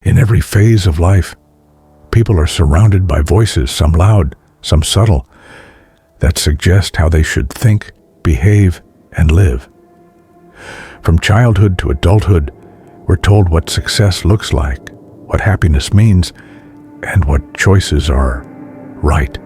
In every phase of life, people are surrounded by voices, some loud, some subtle, that suggest how they should think, behave, and live. From childhood to adulthood, we're told what success looks like, what happiness means, and what choices are right.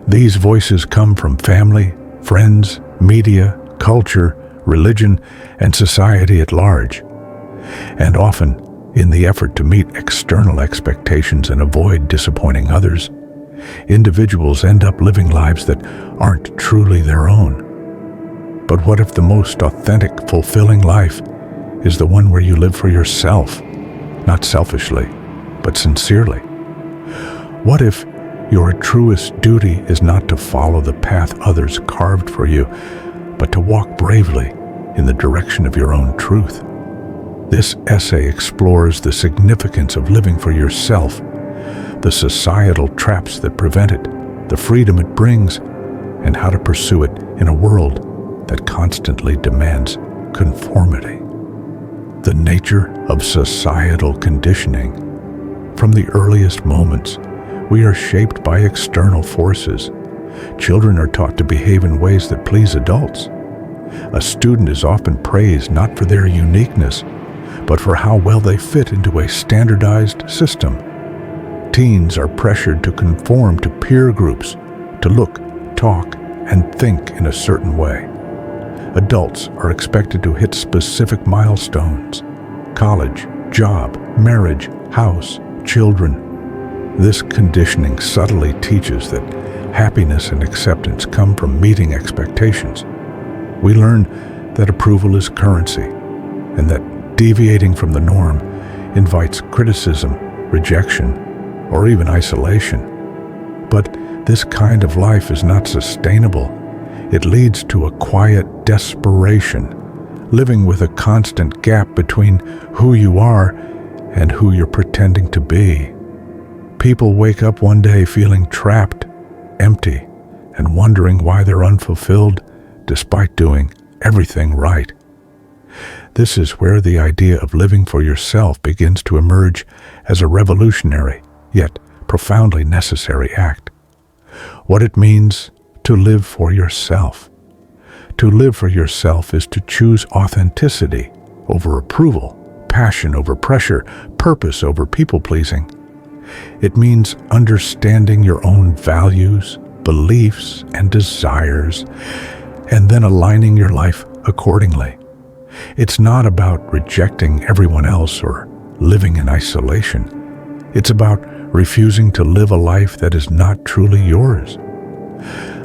These voices come from family, friends, media, culture, religion, and society at large. And often, in the effort to meet external expectations and avoid disappointing others, individuals end up living lives that aren't truly their own. But what if the most authentic, fulfilling life is the one where you live for yourself, not selfishly, but sincerely? What if your truest duty is not to follow the path others carved for you, but to walk bravely in the direction of your own truth? This essay explores the significance of living for yourself, the societal traps that prevent it, the freedom it brings, and how to pursue it in a world that constantly demands conformity. The nature of societal conditioning. From the earliest moments, we are shaped by external forces. Children are taught to behave in ways that please adults. A student is often praised not for their uniqueness, but for how well they fit into a standardized system. Teens are pressured to conform to peer groups, to look, talk, and think in a certain way. Adults are expected to hit specific milestones: college, job, marriage, house, children. This conditioning subtly teaches that happiness and acceptance come from meeting expectations. We learn that approval is currency, and that deviating from the norm invites criticism, rejection, or even isolation. But this kind of life is not sustainable. It leads to a quiet desperation, living with a constant gap between who you are and who you're pretending to be. People wake up one day feeling trapped, empty, and wondering why they're unfulfilled despite doing everything right. This is where the idea of living for yourself begins to emerge as a revolutionary, yet profoundly necessary act. What it means to live for yourself. To live for yourself is to choose authenticity over approval, passion over pressure, purpose over people-pleasing. It means understanding your own values, beliefs, and desires, and then aligning your life accordingly. It's not about rejecting everyone else or living in isolation. It's about refusing to live a life that is not truly yours.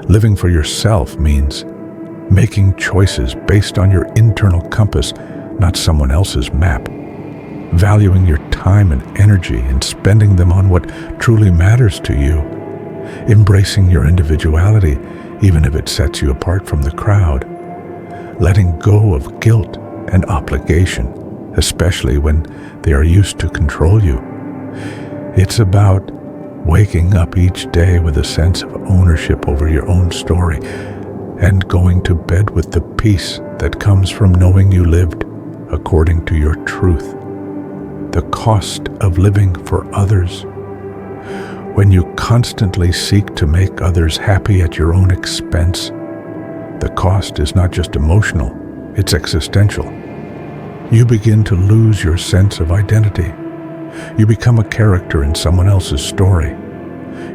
Living for yourself means making choices based on your internal compass, not someone else's map. Valuing your time and energy and spending them on what truly matters to you. Embracing your individuality, even if it sets you apart from the crowd. Letting go of guilt and obligation, especially when they are used to control you. It's about waking up each day with a sense of ownership over your own story and going to bed with the peace that comes from knowing you lived according to your truth. The cost of living for others. When you constantly seek to make others happy at your own expense, the cost is not just emotional, it's existential. You begin to lose your sense of identity. You become a character in someone else's story.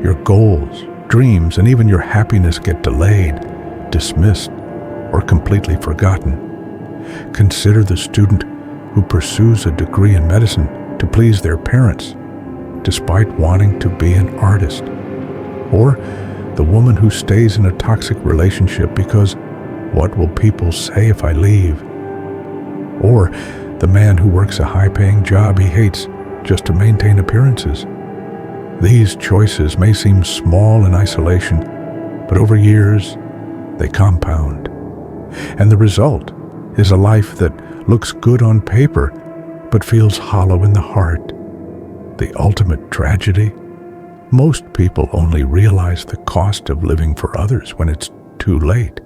Your goals, dreams, and even your happiness get delayed, dismissed, or completely forgotten. Consider the student who pursues a degree in medicine to please their parents, despite wanting to be an artist. Or the woman who stays in a toxic relationship because, what will people say if I leave? Or the man who works a high-paying job he hates just to maintain appearances. These choices may seem small in isolation, but over years, they compound. And the result is a life that looks good on paper, but feels hollow in the heart. The ultimate tragedy? Most people only realize the cost of living for others when it's too late,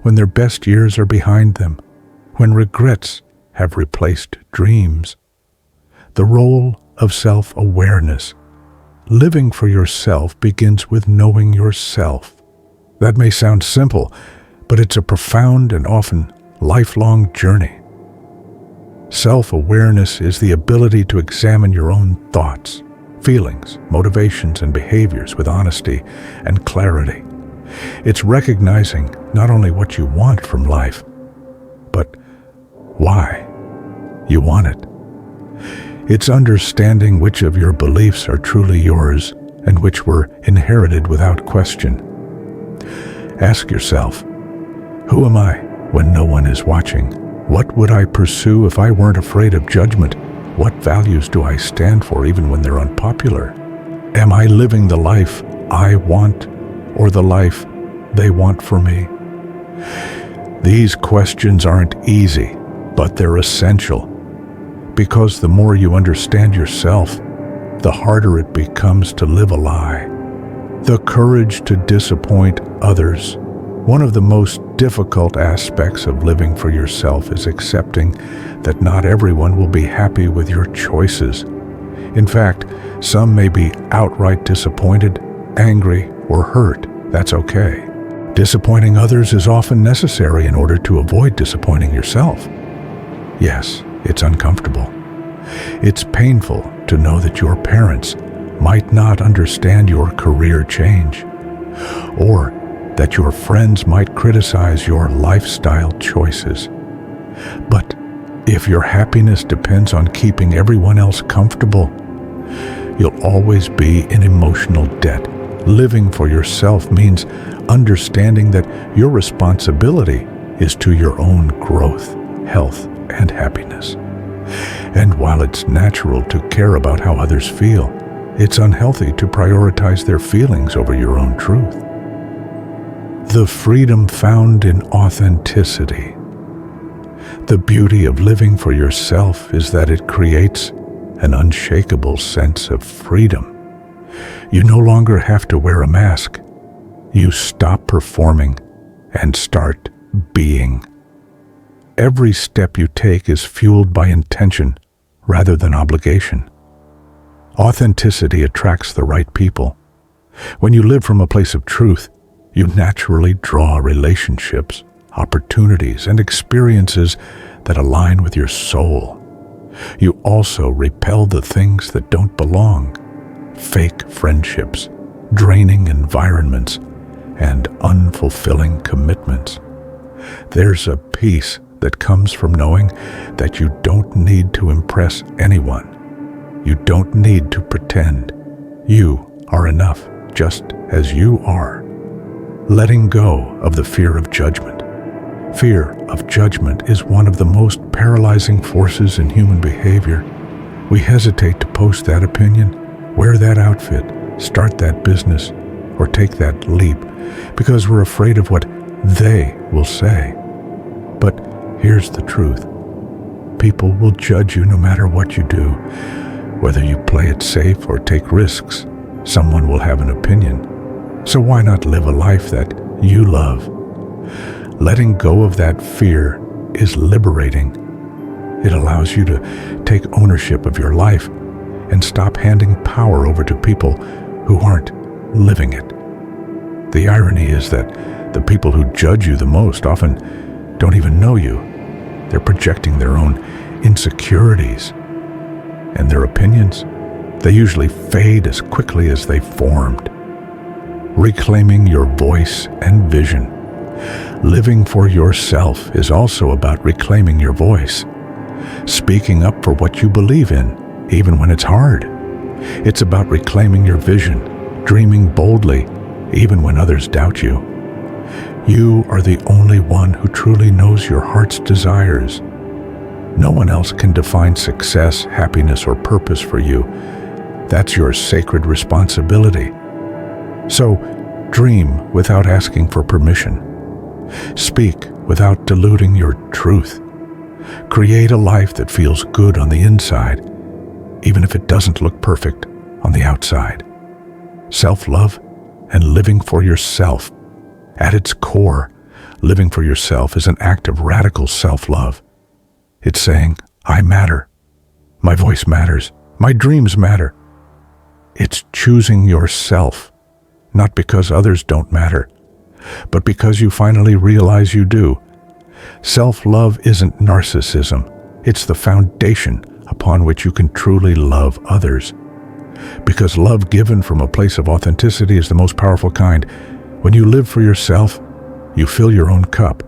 when their best years are behind them, when regrets have replaced dreams. The role of self-awareness. Living for yourself begins with knowing yourself. That may sound simple, but it's a profound and often lifelong journey. Self-awareness is the ability to examine your own thoughts, feelings, motivations, and behaviors with honesty and clarity. It's recognizing not only what you want from life, but why you want it. It's understanding which of your beliefs are truly yours and which were inherited without question. Ask yourself, who am I when no one is watching? What would I pursue if I weren't afraid of judgment? What values do I stand for even when they're unpopular? Am I living the life I want or the life they want for me? These questions aren't easy, but they're essential. Because the more you understand yourself, the harder it becomes to live a lie. The courage to disappoint others. One of the most difficult aspects of living for yourself is accepting that not everyone will be happy with your choices. In fact, some may be outright disappointed, angry, or hurt. That's okay. Disappointing others is often necessary in order to avoid disappointing yourself. Yes, it's uncomfortable. It's painful to know that your parents might not understand your career change, or that your friends might criticize your lifestyle choices. But if your happiness depends on keeping everyone else comfortable, you'll always be in emotional debt. Living for yourself means understanding that your responsibility is to your own growth, health, and happiness. And while it's natural to care about how others feel, it's unhealthy to prioritize their feelings over your own truth. The freedom found in authenticity. The beauty of living for yourself is that it creates an unshakable sense of freedom. You no longer have to wear a mask. You stop performing and start being. Every step you take is fueled by intention rather than obligation. Authenticity attracts the right people. When you live from a place of truth, you naturally draw relationships, opportunities, and experiences that align with your soul. You also repel the things that don't belong: fake friendships, draining environments, and unfulfilling commitments. There's a peace that comes from knowing that you don't need to impress anyone. You don't need to pretend. You are enough just as you are. Letting go of the fear of judgment. Fear of judgment is one of the most paralyzing forces in human behavior. We hesitate to post that opinion, wear that outfit, start that business, or take that leap because we're afraid of what they will say. But here's the truth. People will judge you no matter what you do. Whether you play it safe or take risks, someone will have an opinion. So why not live a life that you love? Letting go of that fear is liberating. It allows you to take ownership of your life and stop handing power over to people who aren't living it. The irony is that the people who judge you the most often don't even know you. They're projecting their own insecurities and their opinions. They usually fade as quickly as they formed. Reclaiming your voice and vision. Living for yourself is also about reclaiming your voice. Speaking up for what you believe in, even when it's hard. It's about reclaiming your vision, dreaming boldly, even when others doubt you. You are the only one who truly knows your heart's desires. No one else can define success, happiness, or purpose for you. That's your sacred responsibility. So, dream without asking for permission. Speak without diluting your truth. Create a life that feels good on the inside, even if it doesn't look perfect on the outside. Self-love and living for yourself. At its core, living for yourself is an act of radical self-love. It's saying, I matter. My voice matters. My dreams matter. It's choosing yourself, not because others don't matter, but because you finally realize you do. Self-love isn't narcissism. It's the foundation upon which you can truly love others. Because love given from a place of authenticity is the most powerful kind. When you live for yourself, you fill your own cup.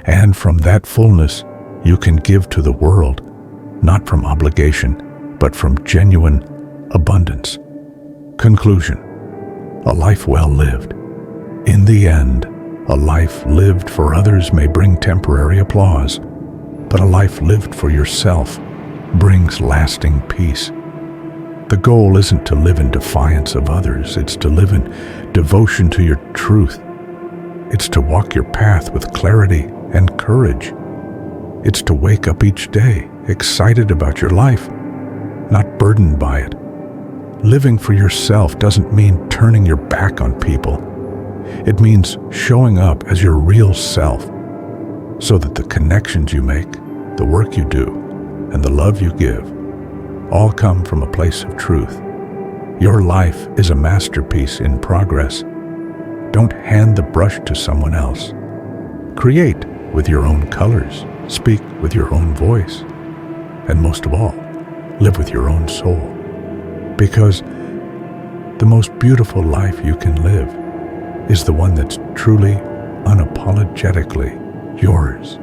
And from that fullness, you can give to the world, not from obligation, but from genuine abundance. Conclusion: a life well lived. In the end, a life lived for others may bring temporary applause, but a life lived for yourself brings lasting peace. The goal isn't to live in defiance of others, it's to live in devotion to your truth. It's to walk your path with clarity and courage. It's to wake up each day excited about your life, not burdened by it. Living for yourself doesn't mean turning your back on people. It means showing up as your real self, so that the connections you make, the work you do, and the love you give all come from a place of truth. Your life is a masterpiece in progress. Don't hand the brush to someone else. Create with your own colors, speak with your own voice, and most of all, live with your own soul. Because the most beautiful life you can live is the one that's truly, unapologetically yours.